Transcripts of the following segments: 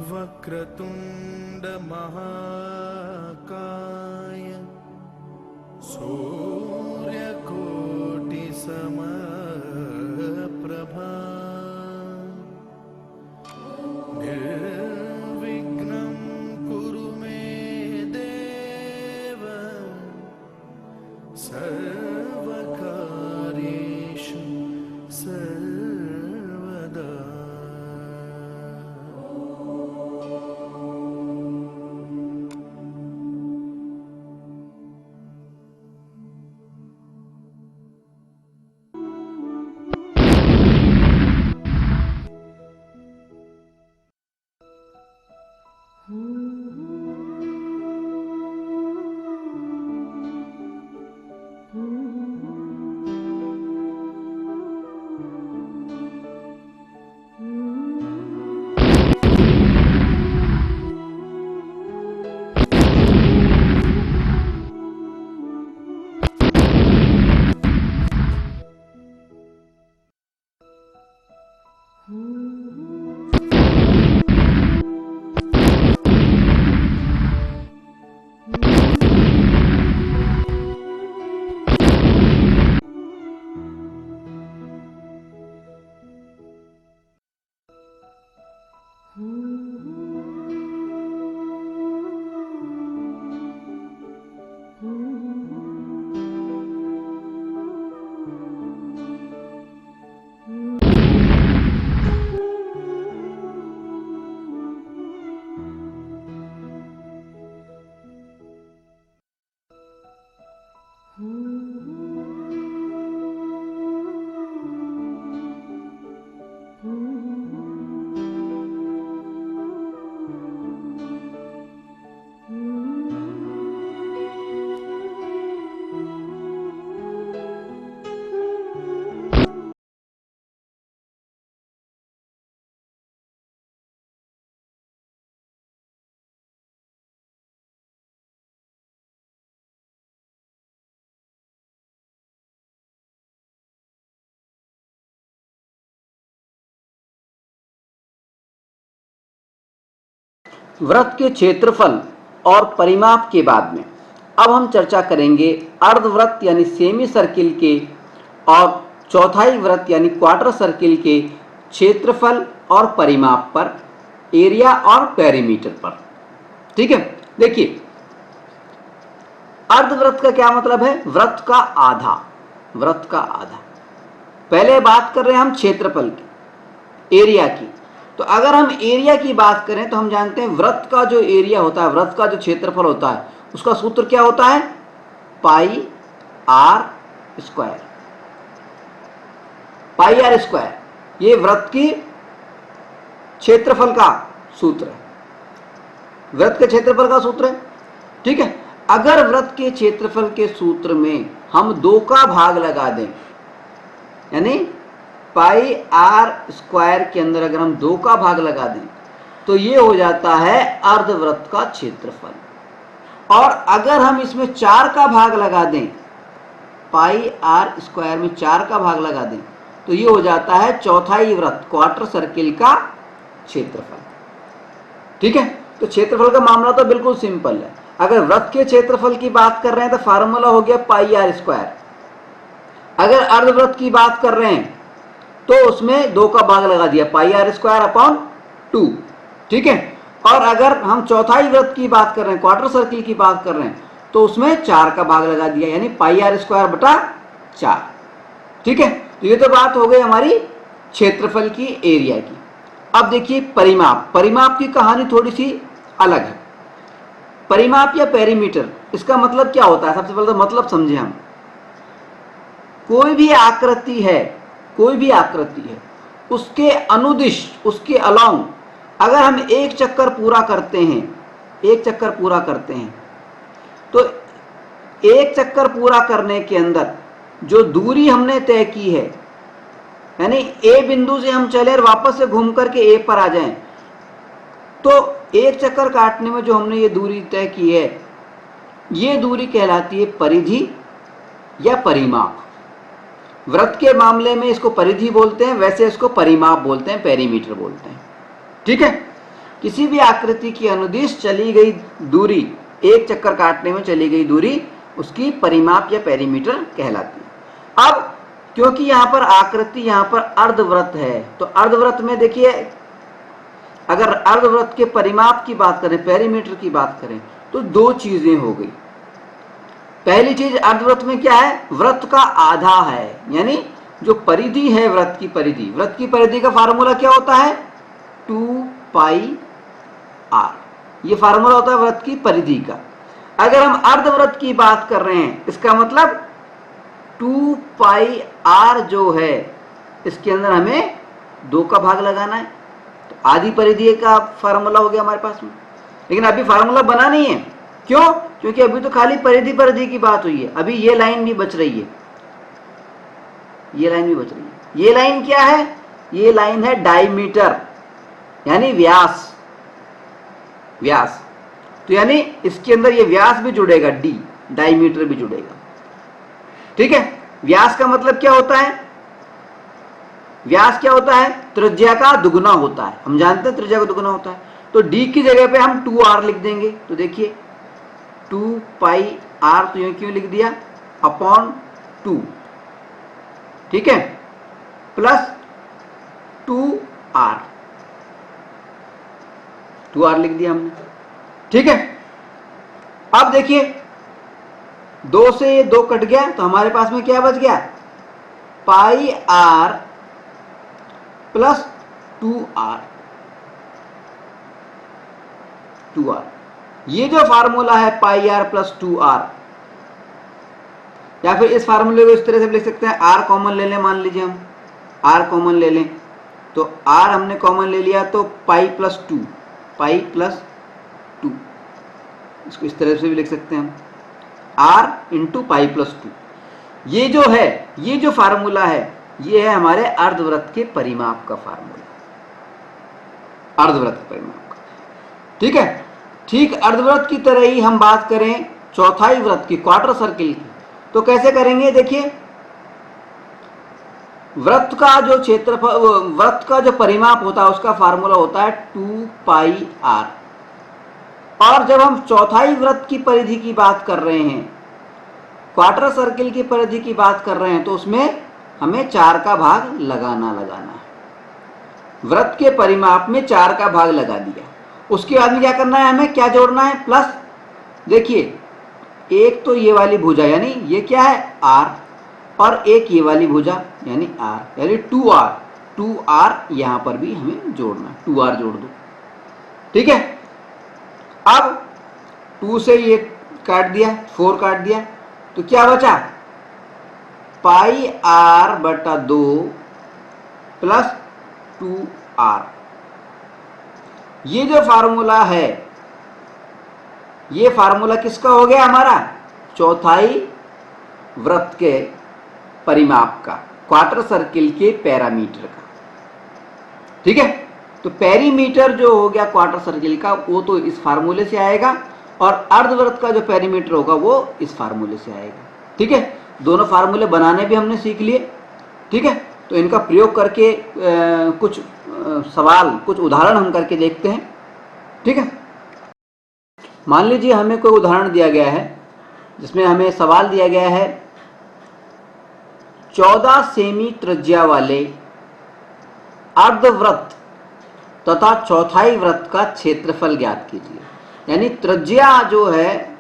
वक्रतुंड महाकाय सूर्यकोटि समप्रभा निर्विघ्नं कुरु मे देव सर्वकार्येषु सर्वदा। व्रत के क्षेत्रफल और परिमाप के बाद में अब हम चर्चा करेंगे अर्धव्रत यानी सेमी सर्किल के और चौथाई व्रत यानी क्वार्टर सर्किल के क्षेत्रफल और परिमाप पर, एरिया और पेरीमीटर पर। ठीक है, देखिए अर्धव्रत का क्या मतलब है? व्रत का आधा, व्रत का आधा। पहले बात कर रहे हैं हम क्षेत्रफल की, एरिया की। तो अगर हम एरिया की बात करें तो हम जानते हैं व्रत का जो एरिया होता है, व्रत का जो क्षेत्रफल होता है, उसका सूत्र क्या होता है? Pi r square. Pi r square ये व्रत की क्षेत्रफल का सूत्र है, व्रत के क्षेत्रफल का सूत्र है। ठीक है, अगर व्रत के क्षेत्रफल के सूत्र में हम 2 का भाग लगा दें, यानी पाई आर स्क्वायर के अंदर अगर हम 2 का भाग लगा दें तो ये हो जाता है अर्धव्रत का क्षेत्रफल। और अगर हम इसमें 4 का भाग लगा दें, पाई आर स्क्वायर में 4 का भाग लगा दें तो ये हो जाता है चौथाई व्रत, क्वार्टर सर्किल का क्षेत्रफल। ठीक है, तो क्षेत्रफल का मामला तो बिल्कुल सिंपल है। अगर व्रत के क्षेत्रफल की बात कर रहे हैं तो फार्मूला हो गया पाई आर स्क्वायर। अगर अर्धव्रत की बात कर रहे हैं तो उसमें 2 का भाग लगा दिया, पाई आर स्क्वायर अपॉन 2। ठीक है, और अगर हम चौथाई व्रत की बात कर रहे हैं, क्वार्टर सर्किल की बात कर रहे हैं, तो उसमें 4 का भाग लगा दिया, यानी पाई आर स्क्वायर बटा 4। ठीक है, तो ये तो बात हो गई हमारी क्षेत्रफल की, एरिया की। अब देखिए परिमाप, परिमाप की कहानी थोड़ी सी अलग है। परिमाप या पेरीमीटर, इसका मतलब क्या होता है? सबसे पहले तो मतलब समझे हम। कोई भी आकृति है, कोई भी आकृति है, उसके अनुदिश, उसके अलोंग अगर हम एक चक्कर पूरा करते हैं, एक चक्कर पूरा करते हैं, तो एक चक्कर पूरा करने के अंदर जो दूरी हमने तय की है, यानी ए बिंदु से हम चले और वापस से घूम करके ए पर आ जाएं, तो एक चक्कर काटने में जो हमने ये दूरी तय की है, ये दूरी कहलाती है परिधि या परिमाप। व्रत के मामले में इसको परिधि बोलते हैं, वैसे इसको परिमाप बोलते हैं, पेरीमीटर बोलते हैं। ठीक है, किसी भी आकृति की अनुदिश चली गई दूरी, एक चक्कर काटने में चली गई दूरी उसकी परिमाप या पेरीमीटर कहलाती है। अब क्योंकि यहां पर आकृति यहां पर अर्धवृत्त है, तो अर्धवृत्त में देखिए अगर अर्धवृत्त के परिमाप की बात करें, पेरीमीटर की बात करें, तो दो चीजें हो गई। पहली चीज अर्धवृत्त में क्या है, वृत्त का आधा है, यानी जो परिधि है वृत्त की परिधि का फार्मूला क्या होता है, 2 पाई r, ये फार्मूला होता है वृत्त की परिधि का। अगर हम अर्धवृत्त की बात कर रहे हैं, इसका मतलब 2 पाई r जो है इसके अंदर हमें 2 का भाग लगाना है, तो आधी परिधि का फार्मूला हो गया हमारे पास में। लेकिन अभी फार्मूला बना नहीं है, क्यों, क्योंकि अभी तो खाली परिधि की बात हुई है। अभी ये लाइन भी बच रही है, ये लाइन भी बच रही है। ये लाइन क्या है, ये लाइन है डायमीटर, यानी व्यास। तो यानी इसके अंदर ये व्यास भी जुड़ेगा, डी, डायमीटर भी जुड़ेगा। ठीक है, व्यास का मतलब क्या होता है, व्यास क्या होता है, त्रिज्या का दुगुना होता है। हम जानते हैं त्रिज्या का दुगुना होता है, तो डी की जगह पे हम 2r लिख देंगे। तो देखिए 2 पाई r, तो यह क्यों लिख दिया, अपॉन 2, ठीक है, प्लस 2r लिख दिया हमने। ठीक है, अब देखिए 2 से ये 2 कट गया, तो हमारे पास में क्या बच गया, पाई r प्लस 2r। ये जो फार्मूला है पाई r प्लस 2r, या फिर इस फार्मूले को इस तरह से लिख सकते हैं, r कॉमन ले लें, मान लीजिए हम r कॉमन ले लें, तो r हमने कॉमन ले लिया, तो पाई प्लस 2, इसको इस तरह से भी लिख सकते हैं हम, r इंटू पाई प्लस 2। ये जो है, ये जो फार्मूला है, ये है हमारे अर्धवृत्त के परिमाप का फार्मूला, अर्धवृत्त के परिमाप का। ठीक है, ठीक अर्धवृत्त की तरह ही हम बात करें चौथाई वृत्त की, क्वार्टर सर्किल की, तो कैसे करेंगे, देखिए वृत्त का जो क्षेत्रफल, वृत्त का जो परिमाप होता है उसका फार्मूला होता है 2 पाई r। और जब हम चौथाई वृत्त की परिधि की बात कर रहे हैं, क्वार्टर सर्किल की परिधि की बात कर रहे हैं, तो उसमें हमें 4 का भाग लगाना है। वृत्त के परिमाप में 4 का भाग लगा दिया, उसके बाद में क्या करना है, हमें क्या जोड़ना है, प्लस। देखिए एक तो ये वाली भुजा यानी ये क्या है r, और एक ये वाली भुजा यानी r, यानी 2r यहां पर भी हमें जोड़ना है, 2r जोड़ दो। ठीक है, अब 2 से ये काट दिया, 4 काट दिया, तो क्या बचा, पाई r बटा 2 प्लस 2r। ये जो फार्मूला है, ये फार्मूला किसका हो गया, हमारा चौथाई वृत्त के परिमाप का, क्वार्टर सर्किल के पैरामीटर का। ठीक है, तो पेरीमीटर जो हो गया क्वार्टर सर्किल का, वो तो इस फार्मूले से आएगा, और अर्धवृत्त का जो पेरीमीटर होगा वो इस फार्मूले से आएगा। ठीक है, दोनों फार्मूले बनाने भी हमने सीख लिए। ठीक है, तो इनका प्रयोग करके कुछ सवाल, कुछ उदाहरण हम करके देखते हैं। ठीक है, मान लीजिए हमें कोई उदाहरण दिया गया है जिसमें हमें सवाल दिया गया है, 14 सेमी त्रिज्या वाले अर्धवृत्त तथा चौथाई वृत्त का क्षेत्रफल ज्ञात कीजिए। यानी त्रिज्या जो है,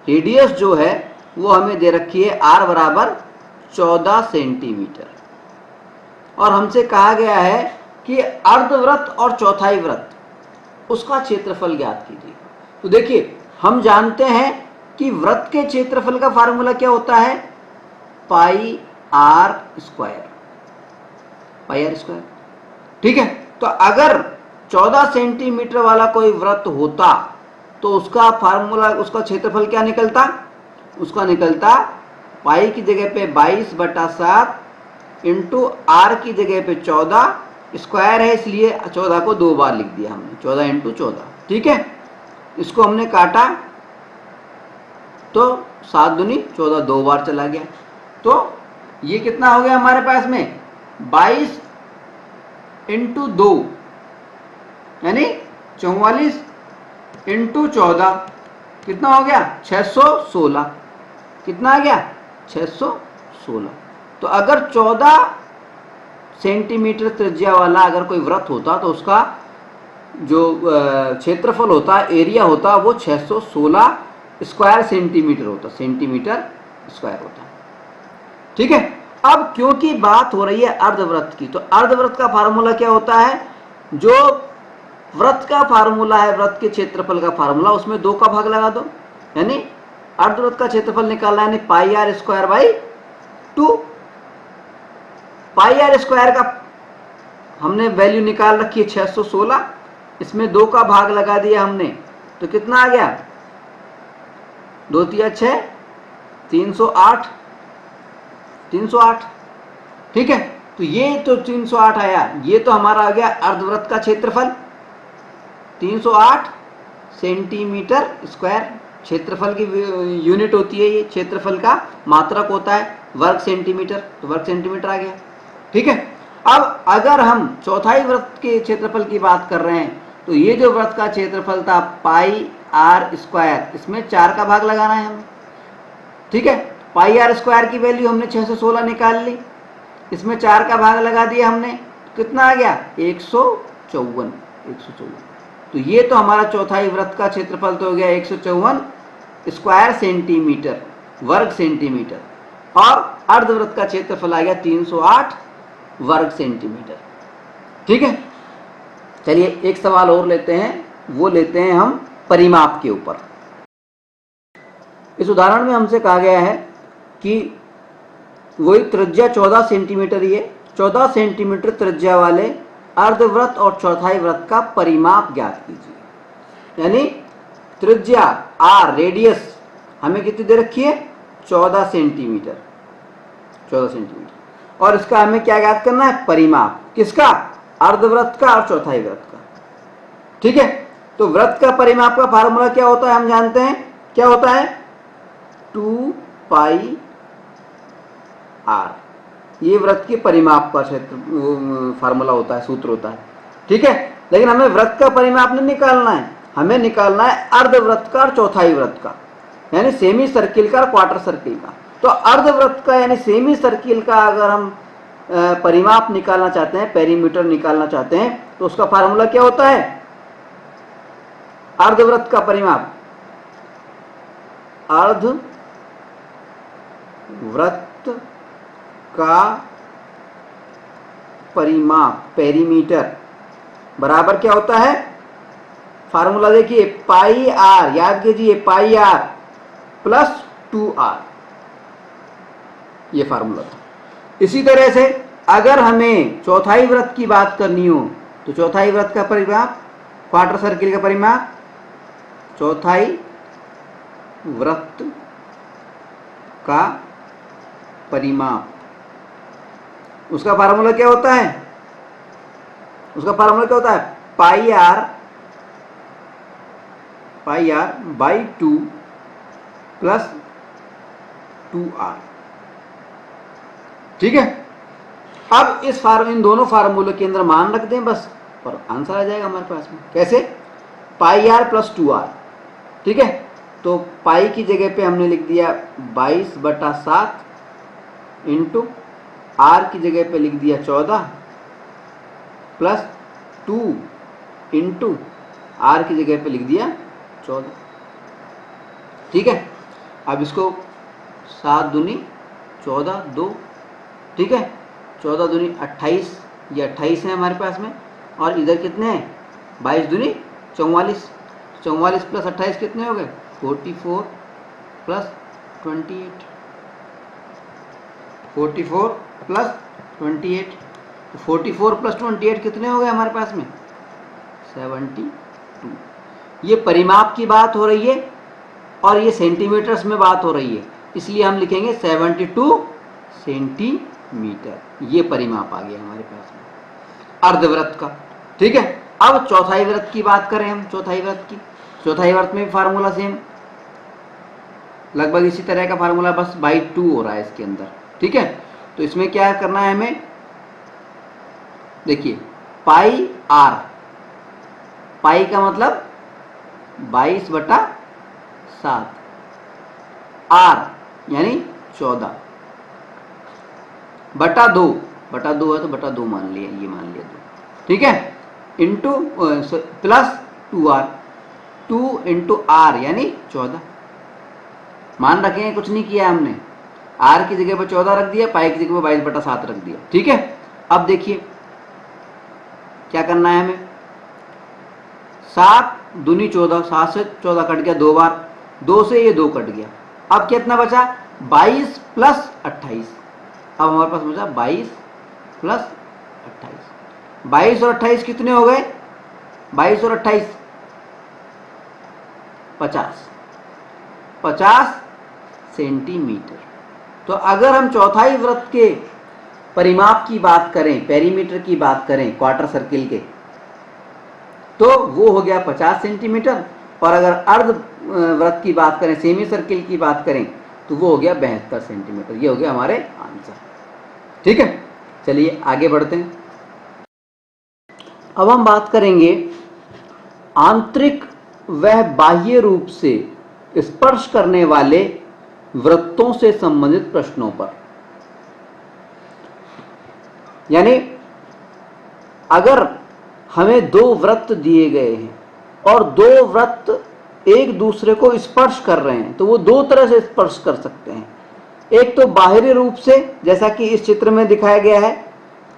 रेडियस जो है, वो हमें दे रखी है r बराबर 14 सेंटीमीटर, और हमसे कहा गया है कि अर्धवृत्त और चौथाई वृत्त उसका क्षेत्रफल ज्ञात कीजिए। तो देखिए हम जानते हैं कि वृत्त के क्षेत्रफल का फार्मूला क्या होता है, पाई r स्क्वायर। ठीक है, तो अगर 14 सेंटीमीटर वाला कोई वृत्त होता तो उसका फार्मूला, उसका क्षेत्रफल क्या निकलता, उसका निकलता पाई की जगह पे 22/7 इंटू r की जगह पे 14, स्क्वायर है इसलिए 14 को 2 बार लिख दिया हमने, 14 इंटू 14। ठीक है, इसको हमने काटा तो 7 दूनी 14, 2 बार चला गया, तो ये कितना हो गया हमारे पास में, 22 इंटू 2 यानी 44 इंटू 14 कितना हो गया 616। कितना आ गया 616। तो अगर 14 सेंटीमीटर त्रिज्या वाला अगर कोई वृत्त होता तो उसका जो क्षेत्रफल होता है, एरिया होता, वो 616 स्क्वायर सेंटीमीटर होता, सेंटीमीटर स्क्वायर होता। ठीक है। अब क्योंकि बात हो रही है अर्धवृत्त की, तो अर्धवृत्त का फार्मूला क्या होता है? जो वृत्त का फार्मूला है, वृत्त के क्षेत्रफल का फार्मूला, उसमें 2 का भाग लगा दो, यानी अर्धवृत्त का क्षेत्रफल निकालना है, यानी pi r square by 2। Pi r square का हमने वैल्यू निकाल रखी है 616, इसमें 2 का भाग लगा दिया हमने, तो कितना आ गया 2 तिया 6, 308। 308। ठीक है। तो ये तो 308 आया, ये तो हमारा आ गया अर्धवृत्त का क्षेत्रफल 308 सेंटीमीटर स्क्वायर। क्षेत्रफल की यूनिट होती है, ये क्षेत्रफल का मात्रक होता है वर्ग सेंटीमीटर, तो वर्ग सेंटीमीटर आ गया। ठीक है। अब अगर हम चौथाई वृत्त के क्षेत्रफल की बात कर रहे हैं, तो ये जो वृत्त का क्षेत्रफल था पाई आर स्क्वायर, इसमें 4 का भाग लगाना है हमें। ठीक है। पाई आर स्क्वायर की वैल्यू हमने 616 निकाल ली, इसमें 4 का भाग लगा दिया हमने, कितना आ गया 154। 154। तो ये तो हमारा चौथाई वृत्त का क्षेत्रफल तो हो गया 154 स्क्वायर सेंटीमीटर, वर्ग सेंटीमीटर, और अर्धवृत्त का क्षेत्रफल आ गया 308 वर्ग सेंटीमीटर। ठीक है। चलिए एक सवाल और लेते हैं, वो लेते हैं हम परिमाप के ऊपर। इस उदाहरण में हमसे कहा गया है कि वही त्रिज्या 14 सेंटीमीटर, ये 14 सेंटीमीटर त्रिज्या वाले अर्धवृत्त और चौथाई वृत्त का परिमाप ज्ञात कीजिए। यानी त्रिज्या आर, रेडियस हमें कितनी दे रखी है 14 सेंटीमीटर, 14 सेंटीमीटर, और इसका हमें क्या ज्ञात करना है परिमाप, किसका अर्धवृत्त का और चौथाई वृत्त का। ठीक है। तो वृत्त का परिमाप का फार्मूला क्या होता है हम जानते हैं, क्या होता है 2 पाई आर, ये वृत्त के परिमाप का क्षेत्र फार्मूला होता है, सूत्र होता है। ठीक है। लेकिन हमें वृत्त का परिमाप नहीं निकालना है, हमें निकालना है अर्धवृत्त का और चौथाई वृत्त का, यानी सेमी सर्किल का और क्वार्टर सर्किल का। तो अर्धवृत्त का यानी सेमी सर्किल का अगर हम परिमाप निकालना चाहते हैं, पेरीमीटर निकालना चाहते हैं, तो उसका फार्मूला क्या होता है अर्धवृत्त का परिमाप, अर्धवृत्त का परिमाप पेरीमीटर बराबर क्या होता है, फार्मूला देखिए पाई आर, याद कीजिए पाई आर प्लस 2r, ये फार्मूला था। इसी तरह से अगर हमें चौथाई वृत्त की बात करनी हो, तो चौथाई वृत्त का परिमाप, क्वार्टर सर्किल का परिमाप, चौथाई वृत्त का परिमाप, उसका फार्मूला क्या होता है, उसका फार्मूला क्या होता है pi R by 2 plus 2r। ठीक है। अब इन दोनों फार्मूले के अंदर मान रख दें बस, और आंसर आ जाएगा हमारे पास में। कैसे, पाई आर प्लस 2r। ठीक है। तो पाई की जगह पे हमने लिख दिया 22/7 इंटू आर की जगह पे लिख दिया 14 प्लस 2 इंटू आर की जगह पे लिख दिया 14। ठीक है। अब इसको 7 दूनी 14, 2, ठीक है, 14 दूनी 28, ये 28 है हमारे पास में, और इधर कितने हैं 22 दूनी 44, 44 प्लस 28 कितने हो गए 44 प्लस 28, 44 प्लस 28, 44 प्लस 28 कितने हो गए हमारे पास में 72। ये परिमाप की बात हो रही है और ये सेंटीमीटर्स में बात हो रही है, इसलिए हम लिखेंगे 72 सेंटीमीटर। ये परिमाप आ गया हमारे पास में अर्धवृत्त का। ठीक है। अब चौथाई वृत्त की बात करें हम, चौथाई वृत्त की, चौथाई वृत्त में फार्मूला सेम, लगभग इसी तरह का फार्मूला, बस बाई 2 हो रहा है इसके अंदर। ठीक है। तो इसमें क्या करना है हमें, देखिए पाई पाई का मतलब 22/7, आर यानी 14 बटा 2 है तो बटा 2 मान लिया, ये मान लिया 2, ठीक है, into plus 2r, 2 into are यानी 14। मान रखेंगे, कुछ नहीं किया हमने, आर की जगह पर 14 रख दिया, पाई की जगह पर 22/7 रख दिया, ठीक है। अब देखिए क्या करना है हमें, 7 दूनी 14, 7 से 14 कट गया 2 बार, 2 से ये 2 कट गया, अब कितना बचा 22 प्लस 28। अब हमारे पास बचा 22 प्लस 28, 22 और 28 कितने हो गए, 22 और 28 50 सेंटीमीटर। तो अगर हम चौथाई वृत्त के परिमाप की बात करें, पेरीमीटर की बात करें क्वार्टर सर्किल के, तो वो हो गया 50 सेंटीमीटर, और अगर अर्ध वृत्त की बात करें, सेमी सर्किल की बात करें, तो वो हो गया 72 सेंटीमीटर। ये हो गया हमारे आंसर, ठीक है। चलिए आगे बढ़ते हैं। अब हम बात करेंगे आंतरिक व बाह्य रूप से स्पर्श करने वाले वृत्तों से संबंधित प्रश्नों पर। यानी अगर हमें 2 वृत्त दिए गए हैं और 2 वृत्त एक दूसरे को स्पर्श कर रहे हैं, तो वो 2 तरह से स्पर्श कर सकते हैं। एक तो बाहरी रूप से, जैसा कि इस चित्र में दिखाया गया है,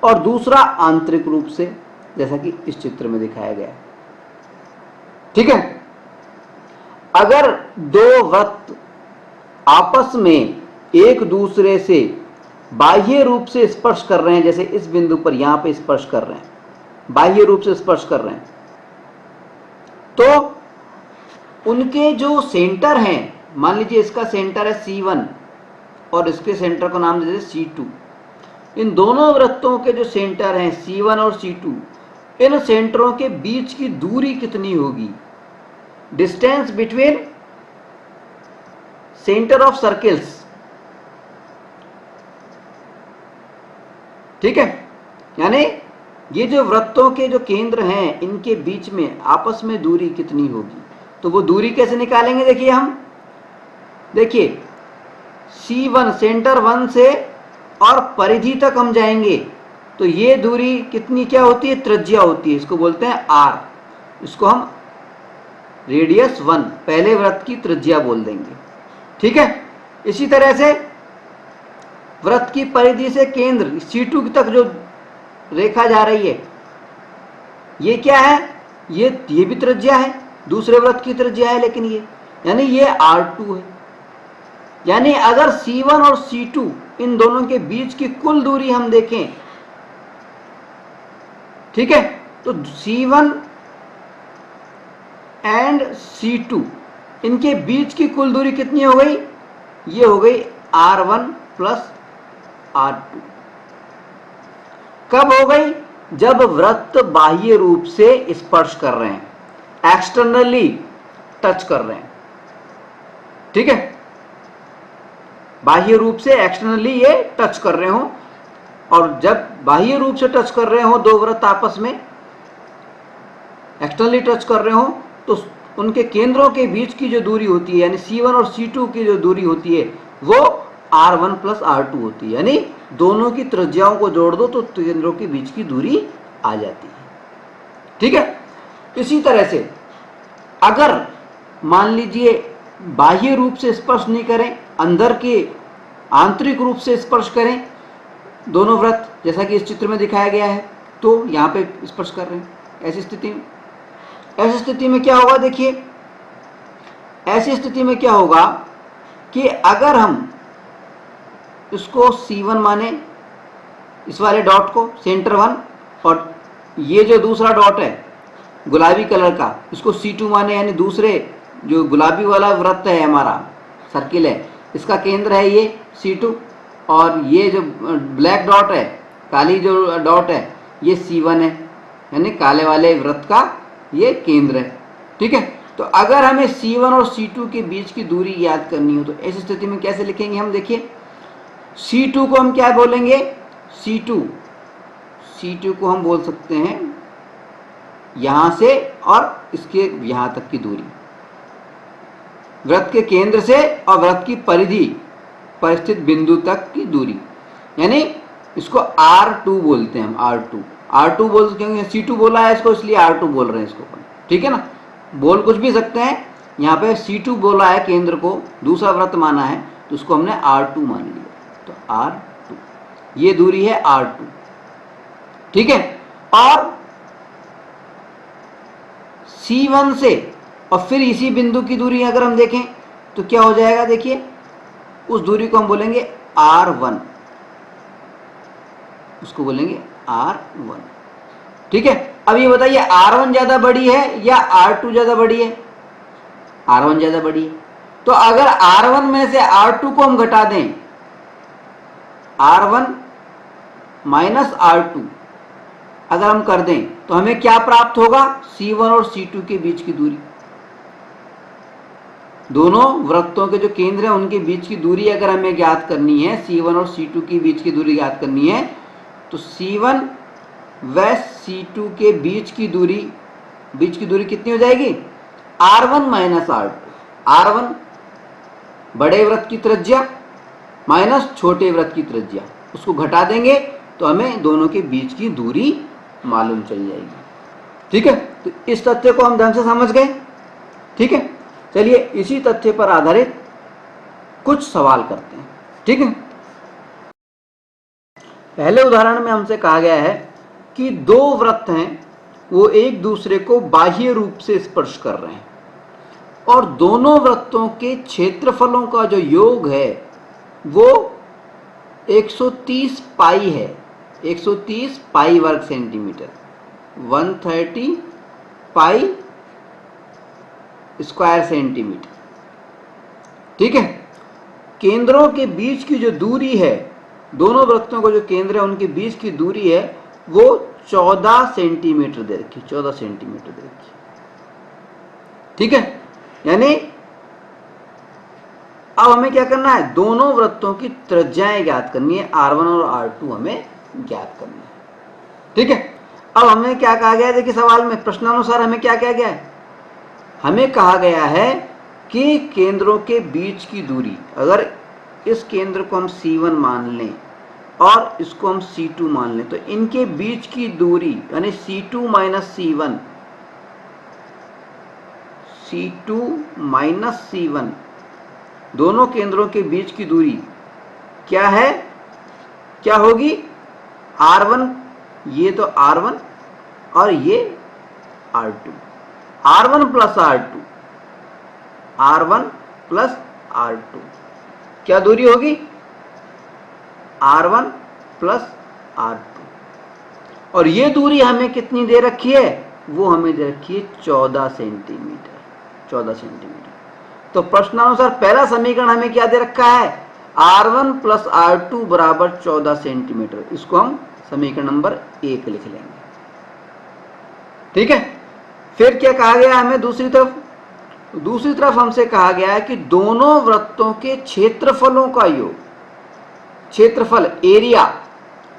और दूसरा आंतरिक रूप से, जैसा कि इस चित्र में दिखाया गया है, ठीक है। अगर 2 वृत्त आपस में एक दूसरे से बाह्य रूप से स्पर्श कर रहे हैं, जैसे इस बिंदु पर यहां पे स्पर्श कर रहे हैं, बाह्य रूप से स्पर्श कर रहे हैं, तो उनके जो सेंटर हैं, मान लीजिए इसका सेंटर है C1 और इसके सेंटर को नाम दे दें C2। इन दोनों वृत्तों के जो सेंटर हैं C1 और C2, इन सेंटरों के बीच की दूरी कितनी होगी, distance between centre of circles, ठीक है। यानी ये जो वृत्तों के जो केंद्र हैं, इनके बीच में आपस में दूरी कितनी होगी, तो वो दूरी कैसे निकालेंगे, देखिए हम, देखिए C1 सेंटर 1 से और परिधि तक हम जाएंगे, तो ये दूरी कितनी क्या होती है, त्रिज्या होती है, इसको बोलते हैं R, इसको हम रेडियस 1 पहले वृत्त की त्रिज्या बोल देंगे, ठीक है। इसी तरह से वृत्त की परिधि से केंद्र C2 तक जो रेखा जा रही है, ये क्या है, ये भी त्रिज्या है, दूसरे वृत्त की त्रिज्या है, लेकिन ये यानी ये R2 है। यानी अगर C1 और C2 इन दोनों के बीच की कुल दूरी हम देखें, ठीक है, तो C1 एंड C2 इनके बीच की कुल दूरी कितनी हो गई, ये हो गई R1 प्लस R2। कब हो गई, जब वृत्त बाह्य रूप से स्पर्श कर रहे हैं, एक्सटर्नली टच कर रहे हैं, ठीक है, बाह्य रूप से एक्सटर्नली ये टच कर रहे हो, और जब बाह्य रूप से टच कर रहे हो 2 वृत्त आपस में एक्सटर्नली टच कर रहे हो, तो उनके केंद्रों के बीच की जो दूरी होती है, यानी C1 और C2 की जो दूरी होती है, वो R1 प्लस R2 होती है। यानी दोनों की त्रिज्याओं को जोड़ दो तो केंद्रों के बीच की दूरी आ जाती है, ठीक है। इसी तरह से अगर मान लीजिए बाह्य रूप से स्पर्श नहीं करें, अंदर के आंतरिक रूप से स्पर्श करें दोनों वृत्त, जैसा कि इस चित्र में दिखाया गया है, तो यहाँ पे स्पर्श कर रहे हैं, ऐसी स्थिति में क्या होगा, देखिए ऐसी स्थिति में क्या होगा कि अगर हम इसको C1 माने, इस वाले डॉट को सेंटर 1, और ये जो दूसरा डॉट है गुलाबी कलर का, इसको C2 माने, यानी दूसरे जो गुलाबी वाला वृत्त है हमारा सर्किल है, इसका केंद्र है ये C2, और ये जो ब्लैक डॉट है, काली जो डॉट है, ये C1 है, यानी काले वाले वृत्त का ये केंद्र है, ठीक है। तो अगर हमें C1 और C2 के बीच की दूरी याद करनी हो, तो ऐसी स्थिति में कैसे लिखेंगे हम, देखिए C2 को हम क्या बोलेंगे, C2 को हम बोल सकते हैं, यहां से और इसके यहां तक की दूरी, वृत्त के केंद्र से और वृत्त की परिधि पर स्थित बिंदु तक की दूरी, यानी इसको R2 बोलते हैं हम। R2 बोल, क्योंकि C2 बोला है इसको इसलिए R2 बोल रहे हैं इसको, ठीक है ना। बोल कुछ भी सकते हैं, यहाँ पे C2 बोला है केंद्र को, दूसरा वृत्त माना है तो उसको हमने R2 मान लिया, तो R2 ये दूरी है R2, ठीक है। और C1 से और फिर इसी बिंदु की दूरी अगर हम देखें तो क्या हो जाएगा, देखिए उस दूरी को हम बोलेंगे R1, उसको बोलेंगे R1, ठीक है। अब ये बताइए R1 ज्यादा बड़ी है या R2 ज्यादा बड़ी है? R1 ज्यादा बड़ी है। तो अगर R1 में से R2 को हम घटा दें, R1 माइनस R2 अगर हम कर दें तो हमें क्या प्राप्त होगा? C1 और C2 के बीच की दूरी, दोनों वृत्तों के जो केंद्र हैं उनके बीच की दूरी अगर हमें ज्ञात करनी है, C1 और C2 के बीच की दूरी ज्ञात करनी है, तो C1 व C2 के बीच की दूरी कितनी हो जाएगी? R1 minus R2। R1 बड़े वृत्त की त्रिज्या माइनस छोटे वृत्त की त्रिज्या, उसको घटा देंगे तो हमें दोनों के बीच की दूरी मालूम चल जाएगी, ठीक है। तो इस तथ्य को हम ढंग से समझ गए, ठीक है। चलिए इसी तथ्य पर आधारित कुछ सवाल करते हैं, ठीक है। पहले उदाहरण में हमसे कहा गया है कि दो वृत्त हैं, वो एक दूसरे को बाह्य रूप से स्पर्श कर रहे हैं और दोनों वृत्तों के क्षेत्रफलों का जो योग है वो 130 पाई है, 130 पाई वर्ग सेंटीमीटर, 130 पाई स्क्वायर सेंटीमीटर, ठीक है। केंद्रों के बीच की जो दूरी है, दोनों वृत्तों को जो केंद्र है उनके बीच की दूरी है वो 14 सेंटीमीटर दे रखी, 14 सेंटीमीटर दे रखी, ठीक है। यानी अब हमें क्या करना है? दोनों वृत्तों की त्रिज्याएं ज्ञात करनी है, R1 और R2 हमें ज्ञात करना है, ठीक है। अब हमें क्या कहा गया है? देखिए सवाल में प्रश्नानुसार हमें क्या कहा गया है? हमें कहा गया है कि केंद्रों के बीच की दूरी, अगर इस केंद्र को हम C1 मान लें और इसको हम C2 मान लें, तो इनके बीच की दूरी यानी C2 minus C1, C2 minus C1, दोनों केंद्रों के बीच की दूरी क्या है? क्या होगी? R1, ये तो R1 और ये R2, R1 plus R2, R1 plus R2 क्या दूरी होगी? R1 plus R2। और ये दूरी हमें कितनी दे रखी है? वो हमें दे रखी है 14 सेंटीमीटर, 14 सेंटीमीटर। तो प्रश्नानुसार पहला समीकरण हमें क्या दे रखा है? R1 प्लस R2 बराबर 14 सेंटीमीटर। इसको हम समीकरण नंबर 1 लिख लेंगे, ठीक है। फिर क्या कहा गया हमें? दूसरी तरफ हमसे कहा गया है कि दोनों वृत्तों के क्षेत्रफलों का योग, क्षेत्रफल एरिया,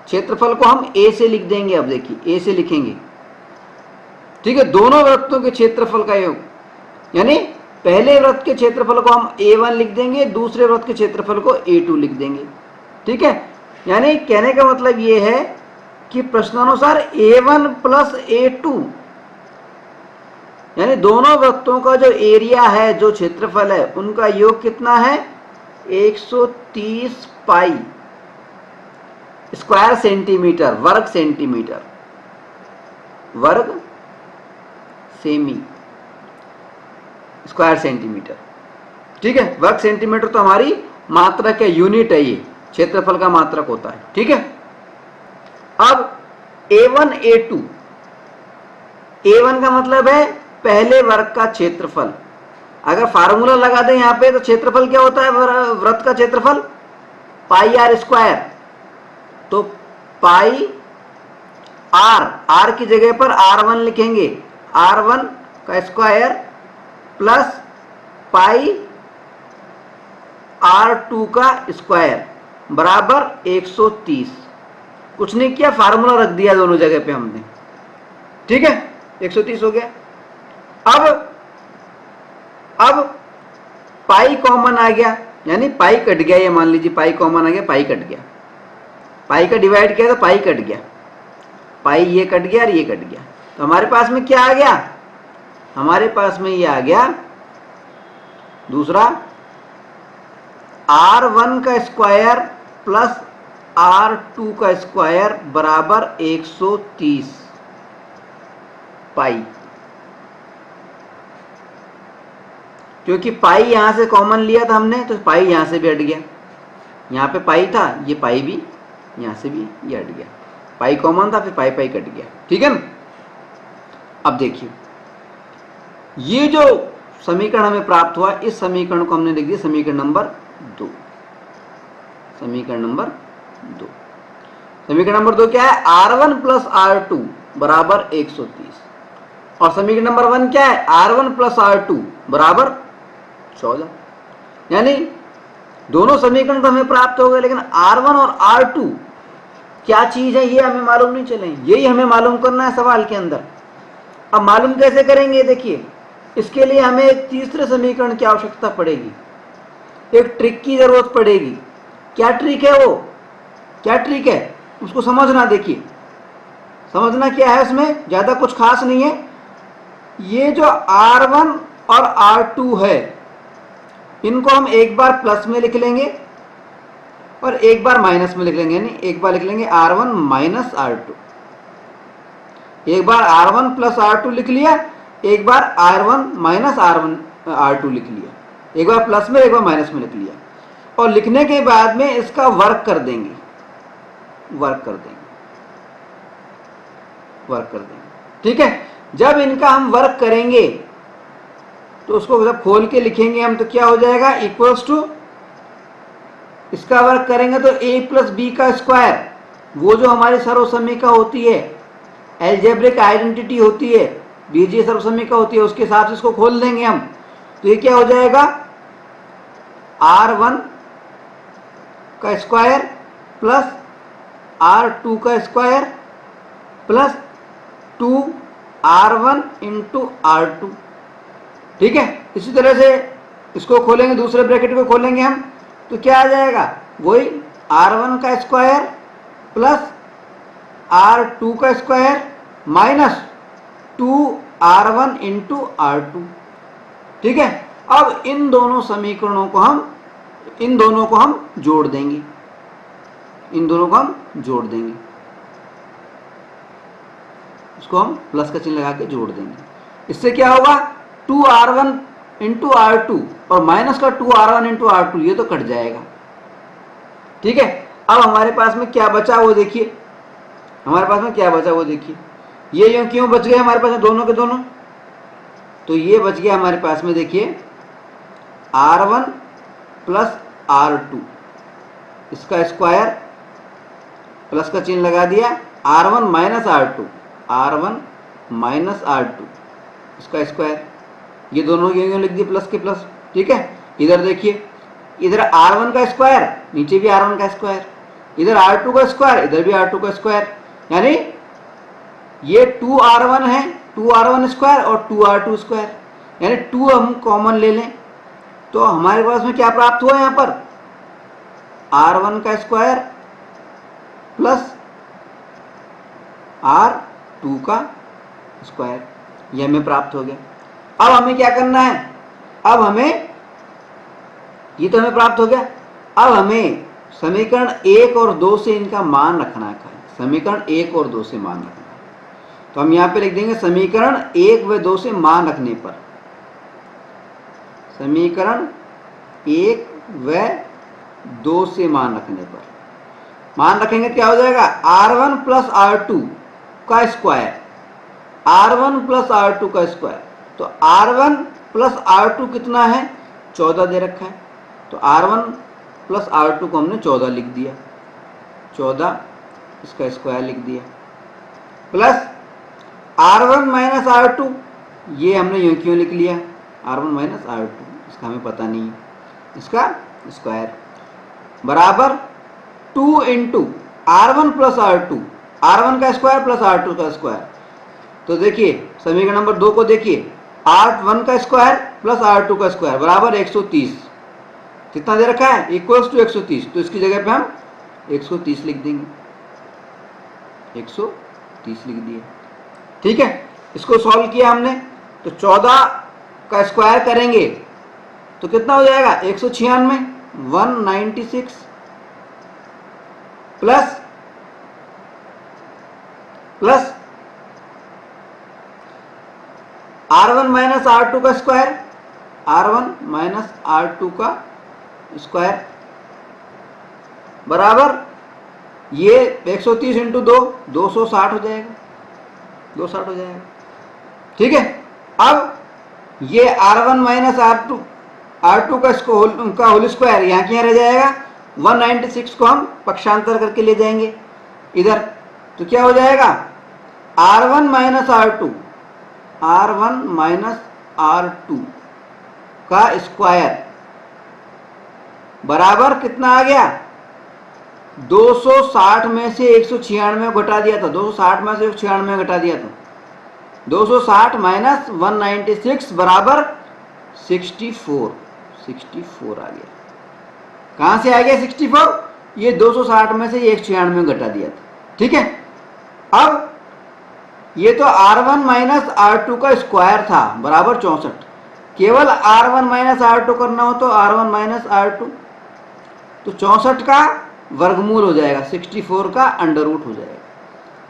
क्षेत्रफल को हम A से लिख देंगे। अब देखिए A से लिखेंगे, ठीक है। दोनों वृत्तों के क्षेत्रफल का योग, यानी पहले वृत्त के क्षेत्रफल को हम A1 लिख देंगे, दूसरे वृत्त के क्षेत्रफल को A2 लिख देंगे, ठीक है। यानी कहने का मतलब ये है कि प्रश्नानुसार A1 प्लस A2 यानी दोनों वृत्तों का जो एरिया है, जो क्षेत्रफल है, उनका योग कितना है? 130 पाई स्क्वायर सेंटीमीटर, वर्ग सेंटीमीटर, वर्ग सेमी स्क्वायर सेंटीमीटर, ठीक है। वर्ग सेंटीमीटर तो हमारी मात्रक है, यूनिट है, ये क्षेत्रफल का मात्रक होता है, ठीक है। अब A1 A2, A1 का मतलब है पहले वर्ग का क्षेत्रफल। अगर फार्मूला लगा दें यहां पे तो क्षेत्रफल क्या होता है? वृत्त का क्षेत्रफल पाई आर स्क्वायर, तो पाई आर की जगह पर R1 लिखेंगे, R1 का स्क्वायर प्लस पाई R2 का स्क्वायर बराबर 130। कुछ नहीं किया, फार्मूला रख दिया दोनों जगह पे हमने, ठीक है। 130 हो गया। अब पाई कॉमन आ गया, यानी पाई कट गया, ये मान लीजिए पाई कॉमन आ गया, पाई कट गया, पाई का डिवाइड किया तो पाई कट गया, पाई ये कट गया और ये कट गया। तो हमारे पास में क्या आ गया, हमारे पास में ये आ गया दूसरा R1 का स्क्वायर प्लस R2 का स्क्वायर बराबर 130 पाई। क्योंकि पाई यहां से कॉमन लिया था हमने, तो पाई यहां से भी हट गया, यहां पे पाई था, ये पाई भी यहां से भी ये हट गया, पाई कॉमन था, फिर पाई पाई कट गया, ठीक है ना। अब देखिए ये जो समीकरण हमें प्राप्त हुआ, इस समीकरण को हमने लिख दिया समीकरण नंबर 2। समीकरण नंबर 2, समीकरण नंबर 2 क्या है, R1 प्लस R2 बराबर 130, और समीकरण नंबर 1 क्या है, R1 प्लस R2 बराबर 14। यानी दोनों समीकरण तो हमें प्राप्त हो गए, लेकिन R1 और R2 क्या चीज है ये हमें मालूम नहीं चले, यही हमें मालूम करना है सवाल के अंदर। अब मालूम कैसे करेंगे, देखिए इसके लिए हमें एक तीसरे समीकरण की आवश्यकता पड़ेगी, एक ट्रिक की जरूरत पड़ेगी। क्या ट्रिक है वो, क्या ट्रिक है उसको समझना। देखिए समझना क्या है, उसमें ज्यादा कुछ खास नहीं है। ये जो R1 और R2 है, इनको हम एक बार प्लस में लिख लेंगे और एक बार माइनस में लिख लेंगे, यानी एक बार लिख लेंगे R1 माइनस R2, एक बार R1 प्लस R2 लिख लिया, एक बार R1 माइनस R2 लिख लिया, एक बार प्लस में एक बार माइनस में लिख लिया, और लिखने के बाद में इसका वर्क कर देंगे, वर्क कर देंगे, वर्क कर देंगे, ठीक है। जब इनका हम वर्क करेंगे तो उसको जब खोल के लिखेंगे हम, तो क्या हो जाएगा, इक्वल्स टू, इसका वर्क करेंगे तो a प्लस बी का स्क्वायर, वो जो हमारी सर्वसमीका होती है, एल्जेब्रिक आइडेंटिटी होती है, बीजीय सर्वसमीका होती है, उसके हिसाब से इसको खोल देंगे हम। तो ये क्या हो जाएगा, R1 का स्क्वायर प्लस R2 का square plus 2R1 into R2, ठीक है। इसी तरह से इसको खोलेंगे, दूसरे ब्रैकेट को खोलेंगे हम, तो क्या आ जाएगा, वही R1 का स्क्वायर प्लस R2 का square minus 2R1 into R2, ठीक है। अब इन दोनों समीकरणों को हम, इन दोनों को हम जोड़ देंगे, इन दोनों को हम जोड़ देंगे, इसको हम प्लस का चिन्ह लगा के जोड़ देंगे। इससे क्या होगा, 2R1 इंटू R2 और माइनस का 2R1 इंटू R2, ये तो कट जाएगा, ठीक है। अब हमारे पास में क्या बचा वो देखिए, हमारे पास में क्या बचा वो देखिए, ये यूं क्यों बच गए हमारे पास में दोनों के दोनों, तो ये बच गया हमारे पास में, देखिए R1 प्लस R2, इसका स्क्वायर प्लस का चिन्ह लगा दिया, R1 minus R2, R1 minus R2 इसका स्क्वायर, ये दोनों यूं लिख दिए प्लस के प्लस, ठीक है। इधर देखिए, इधर R1 का स्क्वायर, नीचे भी R1 का स्क्वायर, इधर R2 का स्क्वायर, इधर भी R2 का स्क्वायर, यानी ये 2R1 है, 2R1 स्क्वायर और 2R2 स्क्वायर, यानी 2 हम कॉमन ले लें, तो हमारे पास में क्या प्राप्त हुआ, यहां पर R1 का स्क्वायर प्लस R2 का स्क्वायर, ये हमें प्राप्त हो गया। अब हमें क्या करना है, अब हमें, ये तो हमें प्राप्त हो गया, अब हमें समीकरण 1 और 2 से इनका मान रखना है, समीकरण 1 और 2 से मान रखना है। तो हम यहां पे लिख देंगे समीकरण 1 व 2 से मान रखने पर, समीकरण 1 व 2 से मान रखने पर, मान रखेंगे क्या हो जाएगा, R1 प्लस R2 का स्क्वायर, R1 प्लस R2 का स्क्वायर, तो R1 प्लस R2 कितना है, 14 दे रखा है, तो R1 प्लस R2 को हमने 14 लिख दिया, 14 इसका स्क्वायर लिख दिया, प्लस R1 माइनस R2, ये हमने यूं क्यों लिख लिया, R1 माइनस R2, इसका हमें पता नहीं है, इसका स्क्वायर बराबर 2 into R1 plus R2, R1 का स्क्वायर प्लस R2 का स्क्वायर, तो देखिए समीकरण नंबर 2 को देखिए, R1 का स्क्वायर प्लस R2 का स्क्वायर बराबर 130। कितना दे रखा है? Equals to 130। तो इसकी जगह पे हम 130 लिख देंगे, 130 लिख दिए। ठीक है, इसको सॉल्व किया हमने तो 14 का स्क्वायर करेंगे तो कितना हो जाएगा? 196, 196 प्लस R1 माइनस R2 का स्क्वायर, R1 माइनस R2 का स्क्वायर बराबर ये 130 इंटू 2 260 हो जाएगा, 260 हो जाएगा। ठीक है, अब ये R1 माइनस R2 का होल स्क्वायर यहाँ की यहाँ रह जाएगा। 196 को हम पक्षांतर करके ले जाएंगे इधर, तो क्या हो जाएगा? R1 माइनस R2 का स्क्वायर बराबर कितना आ गया? 260 में से 196 घटा दिया था, 260 में से 196 घटा दिया था, 260 माइनस 196 बराबर 64 आ गया। कहां से आ गया 64? ये 260 में से 196 घटा दिया था। ठीक है, अब ये तो R1 माइनस R2 का स्क्वायर था बराबर 64। केवल R1 माइनस R2 करना हो तो R1 माइनस R2, तो 64 का वर्गमूल हो जाएगा, 64 का अंडर रूट हो जाएगा,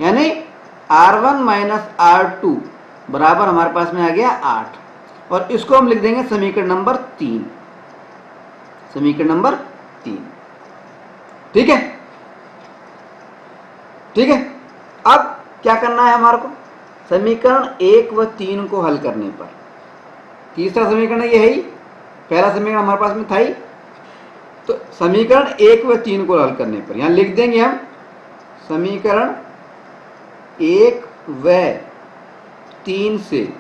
यानी R1 माइनस R2 बराबर हमारे पास में आ गया 8। और इसको हम लिख देंगे समीकरण नंबर 3, समीकरण नंबर 3। ठीक है, ठीक है। अब क्या करना है हमारे को? समीकरण 1 व 3 को हल करने पर, तीसरा समीकरण ये है ही, पहला समीकरण हमारे पास में था ही, तो समीकरण 1 व 3 को हल करने पर यहां लिख देंगे हम समीकरण 1 व 3 से,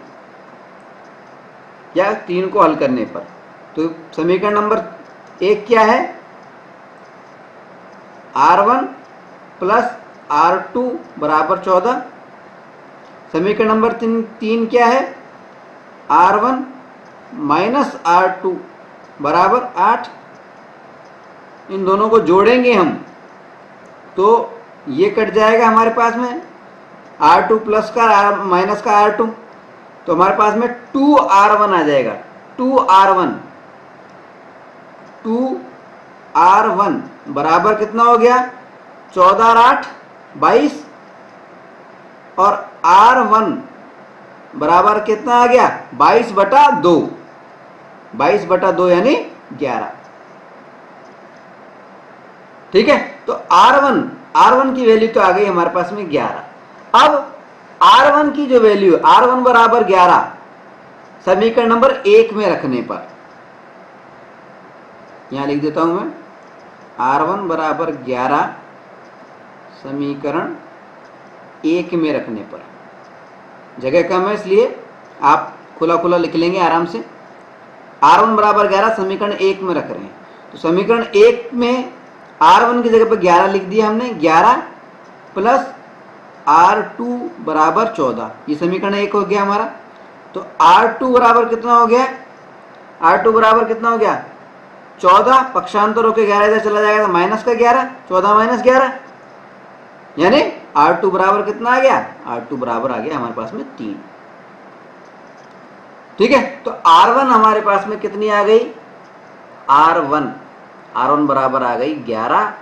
या 3 को हल करने पर। तो समीकरण नंबर 1 क्या है? R1 प्लस R2 बराबर 14। समीकरण नंबर 3 क्या है? R1 माइनस R2 बराबर 8। इन दोनों को जोड़ेंगे हम तो ये कट जाएगा हमारे पास में R2 प्लस का माइनस का R2, तो हमारे पास में 2R1 आ जाएगा। 2R1 बराबर कितना हो गया? 14 और 8 22, और R1 बराबर कितना आ गया? 22/2, 22/2 यानी 11। ठीक है, तो R1 की वैल्यू तो आ गई हमारे पास में 11। अब R1 की जो वैल्यू R1 बराबर 11 समीकरण नंबर 1 में रखने पर, यहां लिख देता हूं मैं, R1 बराबर 11 समीकरण 1 में रखने पर, जगह कम है इसलिए आप खुला खुला लिख लेंगे आराम से। R1 बराबर 11 समीकरण 1 में रख रहे हैं, तो समीकरण 1 में R1 की जगह पर 11 लिख दिया हमने, 11 प्लस R2 बराबर 14, ये समीकरण 1 हो गया हमारा। तो R2 बराबर कितना हो गया? R2 बराबर कितना हो गया? 14, पक्षांतर होकर 11 इधर चला जाएगा तो माइनस का 11, 14 माइनस 11, यानी R2 बराबर कितना आ गया? R2 बराबर आ गया हमारे पास में 3। ठीक है, तो R1 हमारे पास में कितनी आ गई? R1 बराबर आ गई 11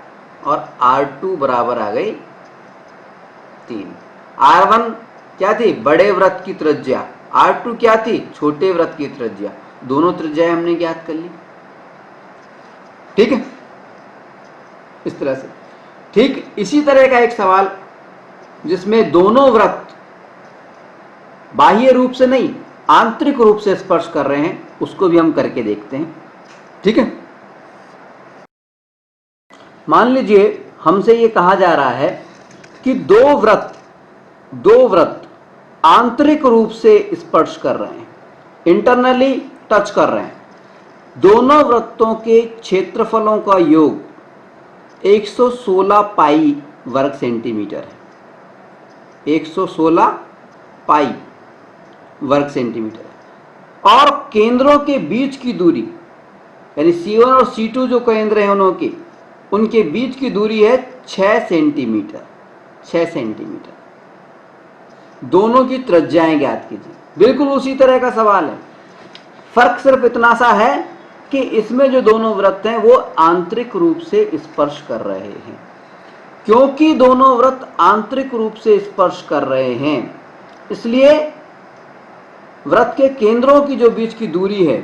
और R2 बराबर आ गई 3। R1 क्या थी? बड़े वृत्त की त्रिज्या, R2 क्या थी? छोटे वृत्त की त्रिज्या। दोनों त्रिज्याएं हमने ज्ञात कर ली। ठीक है, इस तरह से। ठीक इसी तरह का एक सवाल जिसमें दोनों वृत्त बाह्य रूप से नहीं आंतरिक रूप से स्पर्श कर रहे हैं, उसको भी हम करके देखते हैं। ठीक है, मान लीजिए हमसे ये कहा जा रहा है कि दो वृत्त आंतरिक रूप से स्पर्श कर रहे हैं, इंटरनली टच कर रहे हैं। दोनों वृत्तों के क्षेत्रफलों का योग 116 पाई वर्ग सेंटीमीटर है। 116 पाई वर्ग सेंटीमीटर है। और केंद्रों के बीच की दूरी यानी C1 और C2 जो केंद्र हैं उनके उनके बीच की दूरी है 6 सेंटीमीटर। 6 सेंटीमीटर। दोनों की त्रिज्याएं ज्ञात कीजिए। बिल्कुल उसी तरह का सवाल है, फर्क सिर्फ इतना सा है कि इसमें जो दोनों वृत्त हैं वो आंतरिक रूप से स्पर्श कर रहे हैं। क्योंकि दोनों वृत्त आंतरिक रूप से स्पर्श कर रहे हैं इसलिए वृत्त के केंद्रों की जो बीच की दूरी है,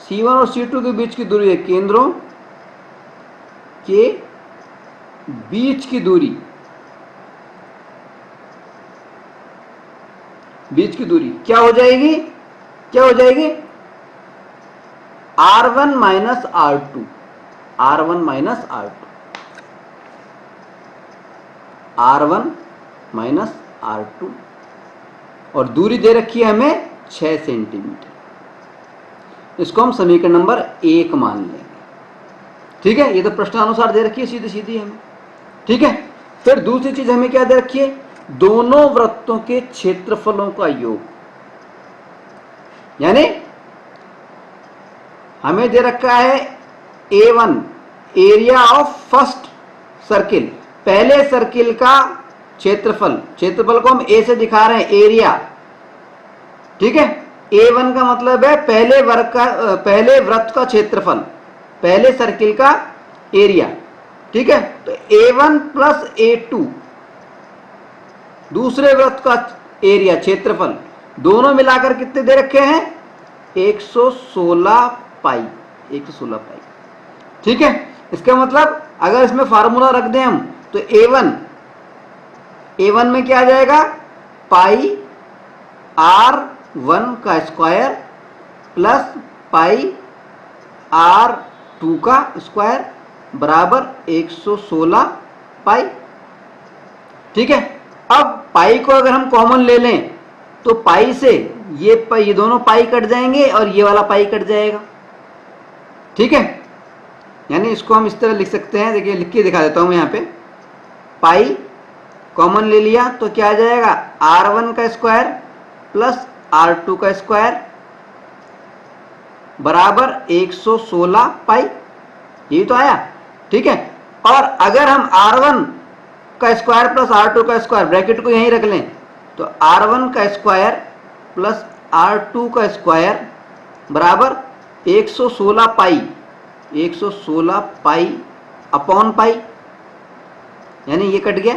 C1 और C2 के बीच की दूरी है, केंद्रों के बीच की दूरी, बीच की दूरी क्या हो जाएगी? क्या हो जाएगी? R1 minus R2, R1 minus R2, R1 minus R2, और दूरी दे रखी है हमें 6 सेंटीमीटर। इसको हम समीकरण नंबर 1 मान लेंगे। ठीक है, ये तो प्रश्नानुसार दे रखी है सीधी सीधी हमें। ठीक है, फिर दूसरी चीज हमें क्या दे रखी है? दोनों वृत्तों के क्षेत्रफलों का योग, यानी हमें दे रखा है A1 area of first circle, पहले सर्किल का क्षेत्रफल। क्षेत्रफल को हम A से दिखा रहे हैं, एरिया। ठीक है, A1 का मतलब है पहले वृत्त का क्षेत्रफल, पहले सर्किल का एरिया। ठीक है, तो A1 प्लस A2 दूसरे वृत्त का एरिया, क्षेत्रफल, दोनों मिलाकर कितने दे रखे हैं? 116 पाई, 116 पाई। ठीक है, इसका मतलब अगर इसमें फार्मूला रख दें हम तो A1 में क्या आ जाएगा? पाई R1 का स्क्वायर प्लस पाई R2 का स्क्वायर बराबर 116 पाई। ठीक है, अब पाई को अगर हम कॉमन ले लें तो पाई से ये दोनों पाई कट जाएंगे और ये वाला पाई कट जाएगा। ठीक है, यानी इसको हम इस तरह लिख सकते हैं, देखिए लिख के दिखा देता हूं मैं। यहाँ पे पाई कॉमन ले लिया तो क्या आ जाएगा? R1 का स्क्वायर प्लस R2 का स्क्वायर बराबर 116 पाई, यही तो आया। ठीक है, और अगर हम R1 का स्क्वायर प्लस R2 का स्क्वायर, ब्रैकेट को यहीं रख लें, तो R1 का स्क्वायर प्लस R2 का स्क्वायर बराबर 116 पाई, 116 पाई अपॉन पाई, यानी ये कट गया।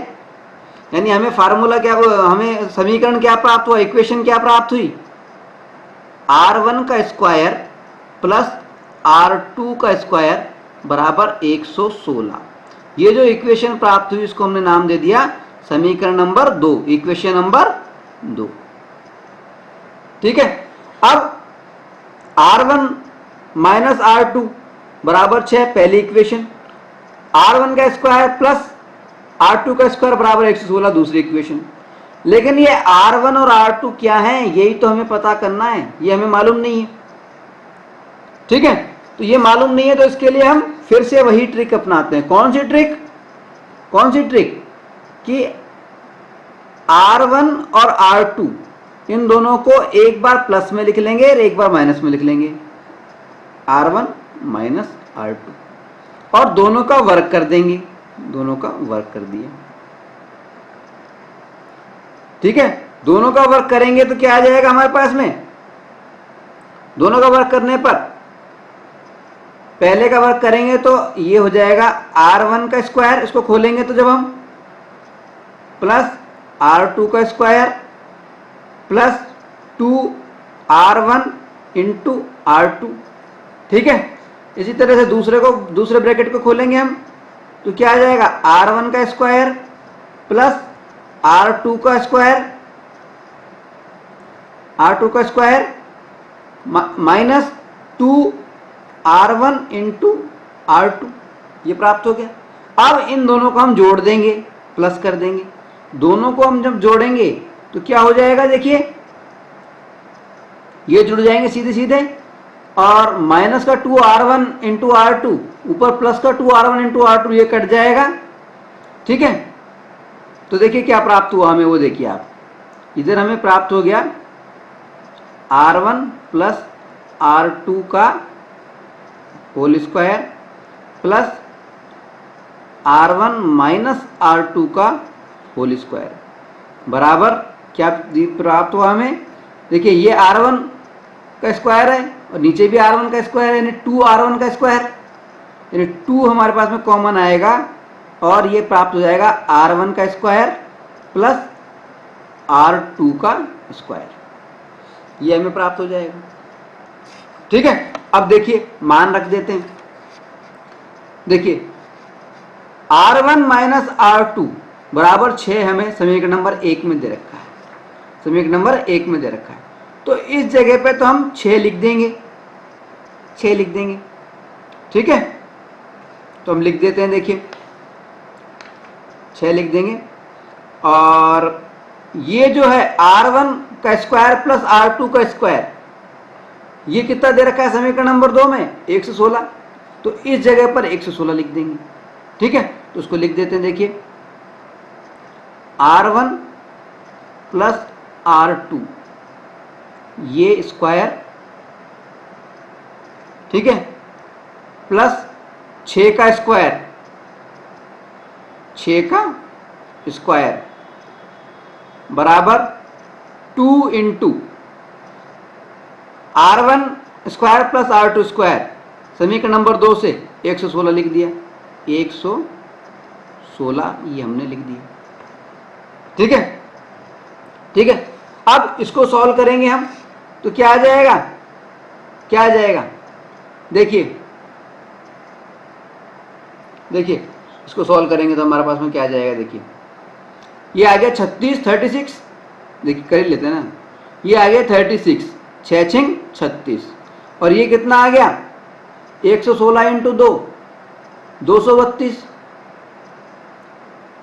यानी हमें फार्मूला क्या, हमें समीकरण क्या प्राप्त हुआ? इक्वेशन क्या प्राप्त हुई? R1 का स्क्वायर प्लस R2 का स्क्वायर बराबर 116। ये जो इक्वेशन प्राप्त हुई इसको हमने नाम दे दिया समीकरण नंबर 2, इक्वेशन नंबर 2। ठीक है, अब R1 माइनस R2 बराबर 6, पहली इक्वेशन। R1 का स्क्वायर प्लस R2 का स्क्वायर बराबर 116, दूसरी इक्वेशन। लेकिन ये R1 और R2 क्या है, यही तो हमें पता करना है, ये हमें मालूम नहीं है। ठीक है, तो ये मालूम नहीं है तो इसके लिए हम फिर से वही ट्रिक अपनाते हैं। कौन सी ट्रिक? कौन सी ट्रिक? कि R1 और R2 इन दोनों को एक बार प्लस में लिख लेंगे और एक बार माइनस में लिख लेंगे, R1 माइनस R2, और दोनों का वर्ग कर देंगे, दोनों का वर्ग कर दिया। ठीक है, दोनों का वर्ग करेंगे तो क्या आ जाएगा हमारे पास में? दोनों का वर्ग करने पर पहले का वर्ग करेंगे तो ये हो जाएगा R1 का स्क्वायर, इसको खोलेंगे तो जब हम प्लस R2 का square plus 2R1 into R2। ठीक है, इसी तरह से दूसरे ब्रैकेट को खोलेंगे हम तो क्या आ जाएगा? R1 का स्क्वायर प्लस R2 का स्क्वायर, R2 का square minus 2R1 into R2, ये प्राप्त हो गया। अब इन दोनों को हम जोड़ देंगे, प्लस कर देंगे। दोनों को हम जब जोड़ेंगे तो क्या हो जाएगा? देखिए ये जुड़ जाएंगे सीधे सीधे, और माइनस का 2R1 इंटू R2 ऊपर प्लस का 2R1 इंटू R2, ये कट जाएगा। ठीक है, तो देखिए क्या प्राप्त हुआ हमें, वो देखिए आप, इधर हमें प्राप्त हो गया R1 प्लस R2 का whole square plus R1 minus R2 का होल स्क्वायर बराबर क्या प्राप्त हुआ हमें। देखिए ये R1 का स्क्वायर है और नीचे भी R1 का स्क्वायर है, यानी 2R1 का स्क्वायर, यानी 2 हमारे पास में कॉमन आएगा और ये प्राप्त हो जाएगा R1 का स्क्वायर प्लस R2 का स्क्वायर, ये हमें प्राप्त हो जाएगा। ठीक है, अब देखिए मान रख देते हैं। देखिए R1 माइनस R2 बराबर 6 हमें समीकरण नंबर 1 में दे रखा है, समीकरण नंबर 1 में दे रखा है। तो इस जगह पे तो हम 6 लिख देंगे, 6 लिख देंगे। ठीक है, तो हम लिख देते हैं, देखिए 6 लिख देंगे। और ये जो है R1 का स्क्वायर प्लस R2 का स्क्वायर, ये कितना दे रखा है समीकरण नंबर 2 में, 116। तो इस जगह पर 116 लिख देंगे। ठीक है, तो उसको लिख देते हैं। देखिए R1 प्लस R2 ये स्क्वायर, ठीक है, प्लस 6 का स्क्वायर, 6 का स्क्वायर बराबर 2 into R1 square plus R2 square, समीकरण नंबर 2 से 116 लिख दिया, 116 ये हमने लिख दिया। ठीक है, ठीक है। अब इसको सॉल्व करेंगे हम, तो क्या आ जाएगा, क्या आ जाएगा, देखिए देखिए इसको सॉल्व करेंगे तो हमारे पास में क्या आ जाएगा। देखिए ये आ गया 36, 36, देखिए कर लेते हैं ना, ये आ गया 36, 6 6 36, और ये कितना आ गया 116 इंटू 2, 232।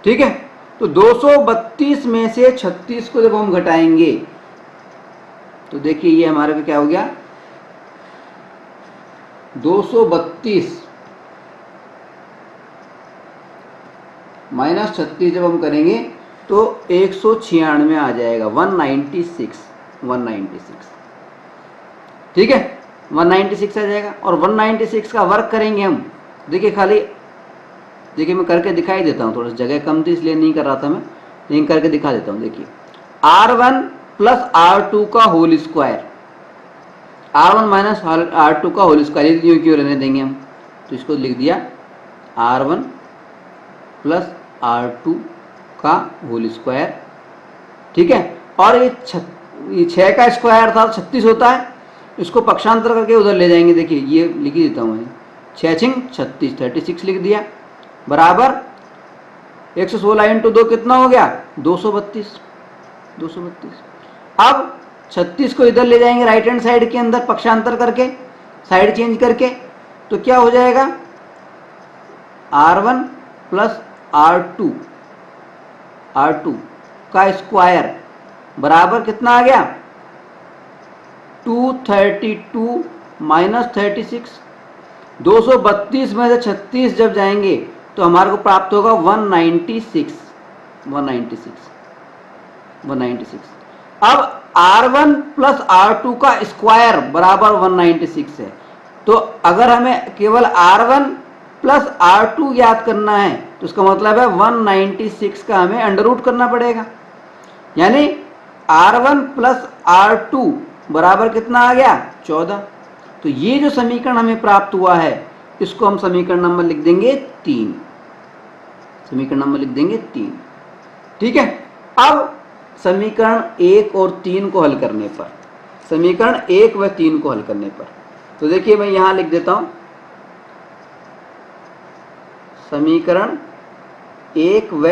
ठीक है, तो 232 में से 36 को जब हम घटाएंगे तो देखिए ये हमारे को क्या हो गया, 232 माइनस 36 जब हम करेंगे तो 196 आ जाएगा, 196, 196। ठीक है, 196 आ जाएगा। और 196 का वर्क करेंगे हम, देखिए खाली देखिए मैं करके दिखाई देता हूँ, थोड़ा सा जगह कम थी इसलिए नहीं कर रहा था मैं, लेकिन करके दिखा देता हूँ। देखिए R1 प्लस R2 का whole square, R1 minus R2 का होल स्क्वायर, यूँ क्यों रहने देंगे हम, तो इसको लिख दिया R1 प्लस R2 का होल स्क्वायर। ठीक है, और ये 6 का स्क्वायर था 36 होता है, इसको पक्षांतर करके उधर ले जाएंगे। देखिए ये लिख ही देता हूँ मैं, 6 6 36, 36 लिख दिया बराबर 116 इंटू 2 कितना हो गया, 232, 232। अब 36 को इधर ले जाएंगे राइट हैंड साइड के अंदर, पक्षांतर करके साइड चेंज करके, तो क्या हो जाएगा R1 प्लस R2 का स्क्वायर बराबर कितना आ गया 232 माइनस 36, 232 में से 36 जब जाएंगे तो हमारे को प्राप्त होगा 196, 196, 196। अब R1 प्लस R2 का स्क्वायर बराबर 196 है, तो अगर हमें केवल R1 प्लस R2 याद करना है तो इसका मतलब है 196 का हमें अंडर रूट करना पड़ेगा, यानी R1 प्लस R2 बराबर कितना आ गया 14। तो ये जो समीकरण हमें प्राप्त हुआ है इसको हम समीकरण नंबर लिख देंगे 3, समीकरण नंबर लिख देंगे 3। ठीक है, अब समीकरण 1 और 3 को हल करने पर, समीकरण 1 व 3 को हल करने पर, तो देखिए मैं यहां लिख देता हूं समीकरण 1 व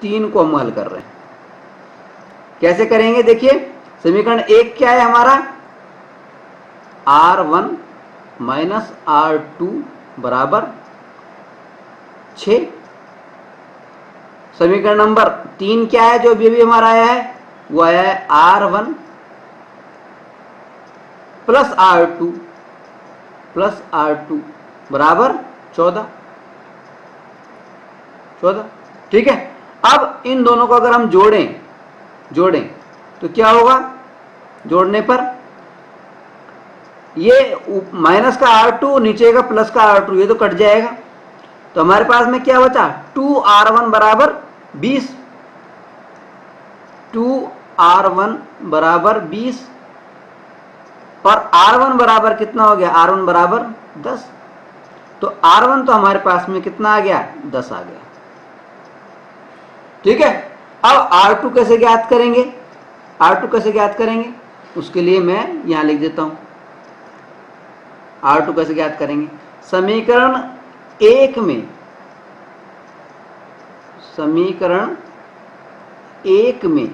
3 को हम हल कर रहे हैं। कैसे करेंगे, देखिए समीकरण 1 क्या है हमारा, R1 माइनस R2 बराबर 6। समीकरण नंबर 3 क्या है जो अभी हमारा आया है, वो आया है R1 प्लस R2 बराबर 14। ठीक है, अब इन दोनों को अगर हम जोड़ें तो क्या होगा? जोड़ने पर ये माइनस का R2 नीचे का प्लस का R2 ये तो कट जाएगा, तो हमारे पास में क्या बचा? 2R1 बराबर 20, 2R1 बराबर 20 और R1 बराबर कितना हो गया? R1 बराबर 10। तो R1 तो हमारे पास में कितना आ गया? 10 आ गया। ठीक है, अब R2 कैसे ज्ञात करेंगे? R2 कैसे ज्ञात करेंगे? उसके लिए मैं यहां लिख देता हूं। R2 कैसे ज्ञात करेंगे? समीकरण 1 में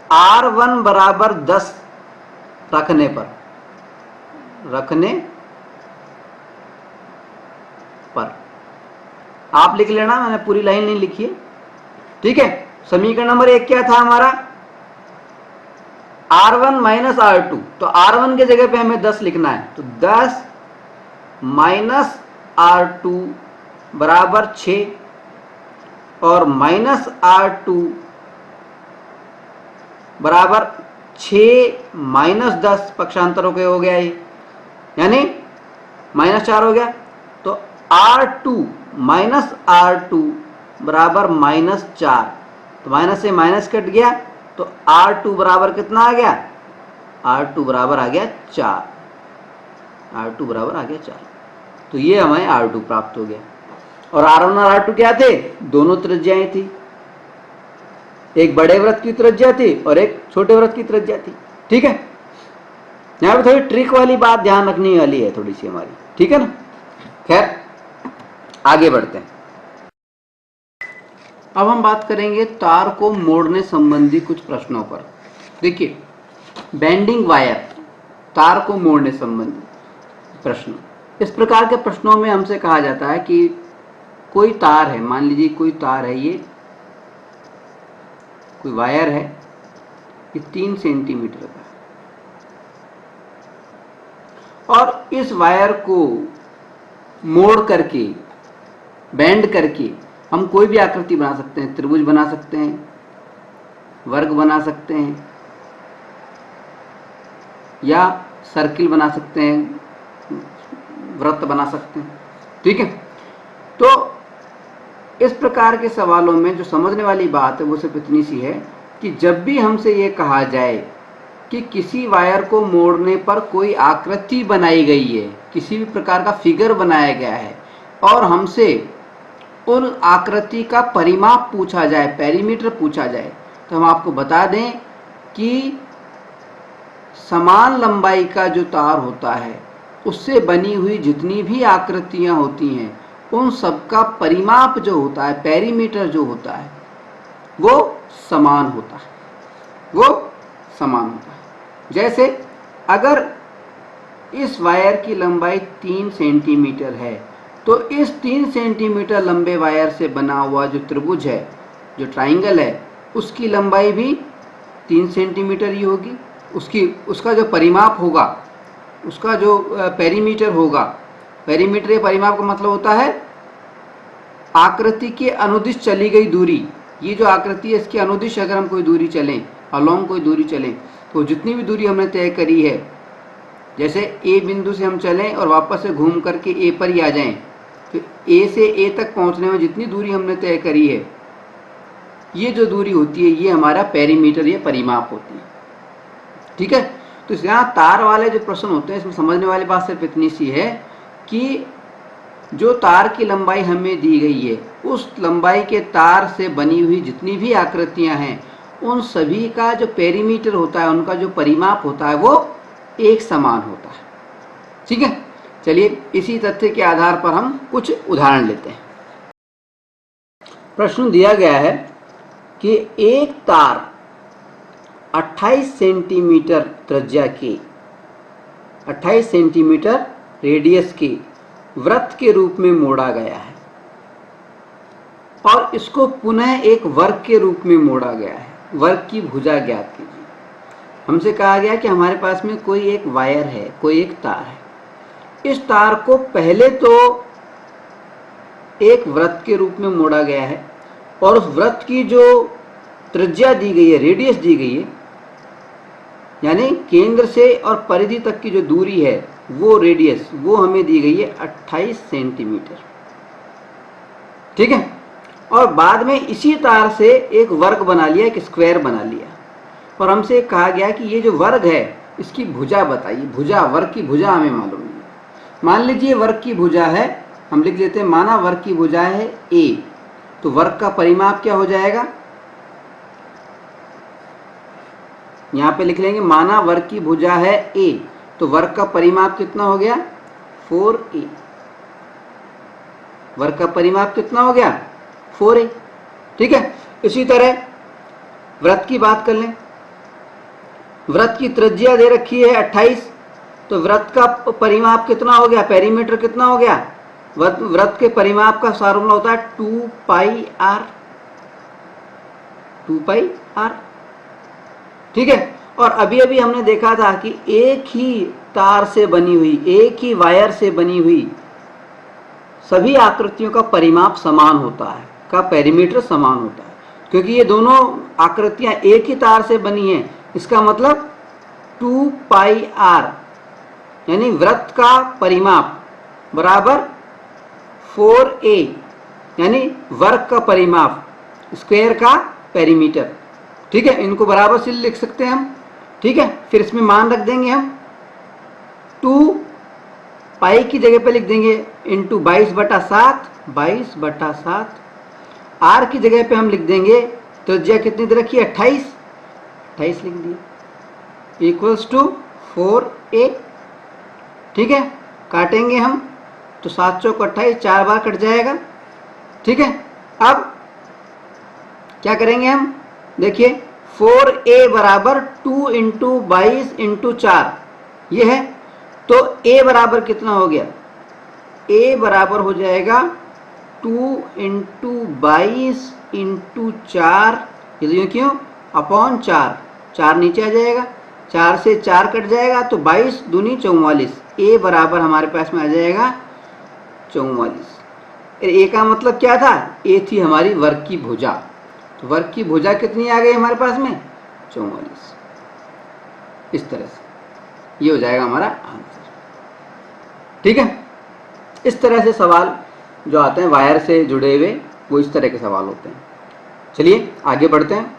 R1 बराबर 10 रखने पर आप लिख लेना, मैंने पूरी लाइन नहीं लिखी है। ठीक है, समीकरण नंबर 1 क्या था हमारा? R1 माइनस R2, तो R1 के जगह पे हमें 10 लिखना है, तो 10 माइनस R2 बराबर 6 और माइनस R2 बराबर 6 माइनस 10 पक्षांतरों के हो गया ये, यानी -4 हो गया। तो R2 माइनस R2 बराबर -4, तो माइनस से माइनस कट गया, तो R2 बराबर कितना आ गया? R2 बराबर आ गया 4, R2 बराबर आ गया 4। तो ये हमें R2 प्राप्त हो गया। और R1 और R2 क्या थे? दोनों त्रिज्याएं थी, एक बड़े वृत्त की त्रिज्या थी और एक छोटे वृत्त की त्रिज्या थी। ठीक है, यहां पे थोड़ी ट्रिक वाली बात ध्यान रखने वाली है थोड़ी सी हमारी, ठीक है ना। खैर आगे बढ़ते हैं। अब हम बात करेंगे तार को मोड़ने संबंधी कुछ प्रश्नों पर। देखिए, बेंडिंग वायर, तार को मोड़ने संबंधी प्रश्न। इस प्रकार के प्रश्नों में हमसे कहा जाता है कि कोई तार है, मान लीजिए कोई तार है, ये कोई वायर है, ये 3 सेंटीमीटर का, और इस वायर को मोड़ करके, बेंड करके हम कोई भी आकृति बना सकते हैं। त्रिभुज बना सकते हैं, वर्ग बना सकते हैं, या सर्किल बना सकते हैं, वृत्त बना सकते हैं। ठीक है, तो इस प्रकार के सवालों में जो समझने वाली बात है वो सिर्फ इतनी सी है कि जब भी हमसे ये कहा जाए कि किसी वायर को मोड़ने पर कोई आकृति बनाई गई है, किसी भी प्रकार का फिगर बनाया गया है, और हमसे उन आकृति का परिमाप पूछा जाए, पेरीमीटर पूछा जाए, तो हम आपको बता दें कि समान लंबाई का जो तार होता है उससे बनी हुई जितनी भी आकृतियां होती हैं उन सबका परिमाप जो होता है, पेरीमीटर जो होता है, वो समान होता है। जैसे अगर इस वायर की लंबाई 3 सेंटीमीटर है, तो इस 3 सेंटीमीटर लंबे वायर से बना हुआ जो त्रिभुज है, जो ट्राइंगल है, उसकी लंबाई भी 3 सेंटीमीटर ही होगी। उसका जो परिमाप होगा, उसका जो पेरीमीटर होगा, पेरीमीटर या परिमाप का मतलब होता है आकृति के अनुदिश चली गई दूरी। ये जो आकृति है इसकी अनुदिश अगर हम कोई दूरी चलें, अलोंग कोई दूरी चलें, तो जितनी भी दूरी हमने तय करी है, जैसे ए बिंदु से हम चलें और वापस से घूम करके ए पर ही आ जाएं, तो ए से ए तक पहुंचने में जितनी दूरी हमने तय करी है, ये जो दूरी होती है ये हमारा पेरीमीटर या परिमाप होती है। ठीक है, तो यहाँ तार वाले जो प्रश्न होते हैं इसमें समझने वाली बात सिर्फ इतनी सी है कि जो तार की लंबाई हमें दी गई है, उस लंबाई के तार से बनी हुई जितनी भी आकृतियां हैं उन सभी का जो पेरीमीटर होता है, उनका जो परिमाप होता है, वो एक समान होता है। ठीक है, चलिए इसी तथ्य के आधार पर हम कुछ उदाहरण लेते हैं। प्रश्न दिया गया है कि एक तार 28 सेंटीमीटर त्रिज्या के, 28 सेंटीमीटर रेडियस के वृत्त के रूप में मोड़ा गया है और इसको पुनः एक वर्ग के रूप में मोड़ा गया है। वर्ग की भुजा ज्ञात कीजिए। हमसे कहा गया कि हमारे पास में कोई एक वायर है, कोई एक तार है। इस तार को पहले तो एक वृत्त के रूप में मोड़ा गया है और उस वृत्त की जो त्रिज्या दी गई है, रेडियस दी गई है, यानी केंद्र से और परिधि तक की जो दूरी है वो रेडियस वो हमें दी गई है 28 सेंटीमीटर। ठीक है, और बाद में इसी तार से एक वर्ग बना लिया, एक स्क्वायर बना लिया, और हमसे कहा गया कि ये जो वर्ग है इसकी भुजा बताइए। भुजा, वर्ग की भुजा हमें मालूम नहीं है। मान लीजिए वर्ग की भुजा है, हम लिख लेते हैं, माना वर्ग की भुजा है a, तो वर्ग का परिमाप क्या हो जाएगा, यहां पे लिख लेंगे माना वर्ग की भुजा है a, तो वर्ग का परिमाप कितना हो गया 4a। वर्ग का परिमाप कितना हो गया 4a। ठीक है, इसी तरह वृत्त की बात कर लें। वृत्त की त्रिज्या दे रखी है 28, तो वृत्त का परिमाप कितना हो गया, पेरीमीटर कितना हो गया, वृत्त के परिमाप का फार्मूला होता है 2 पाई आर। ठीक है, और अभी अभी हमने देखा था कि एक ही तार से बनी हुई, एक ही वायर से बनी हुई सभी आकृतियों का परिमाप समान होता है, का पेरीमीटर समान होता है, क्योंकि ये दोनों आकृतियां एक ही तार से बनी हैं। इसका मतलब 2 पाई आर, यानी वृत्त का परिमाप बराबर 4a, यानी वर्ग का परिमाप स्क्वायर का पेरीमीटर। ठीक है, इनको बराबर से लिख सकते हैं हम। ठीक है, फिर इसमें मान रख देंगे हम 2 पाई की जगह पे लिख देंगे इंटू 22/7, 22/7। आर की जगह पे हम लिख देंगे, त्रिज्या कितनी दे रखी है 28 लिख दिए, इक्वल्स टू 4a। ठीक है, काटेंगे हम तो 7 चौक 28, 4 बार कट जाएगा। ठीक है, अब क्या करेंगे हम, देखिए 4a बराबर 2 इंटू 22 इंटू 4 ये है, तो a बराबर कितना हो गया, a बराबर हो जाएगा 2 इंटू 22 इंटू 4, ये क्यों, अपॉन 4, 4 नीचे आ जाएगा, 4 से 4 कट जाएगा, तो 22 दूनी 44, a बराबर हमारे पास में आ जाएगा 44। a का मतलब क्या था, a थी हमारी वर्ग की भुजा, तो वर्ग की भुजा कितनी आ गई हमारे पास में 44। इस तरह से ये हो जाएगा हमारा आंसर। ठीक है, इस तरह से सवाल जो आते हैं वायर से जुड़े हुए वो इस तरह के सवाल होते हैं। चलिए आगे बढ़ते हैं।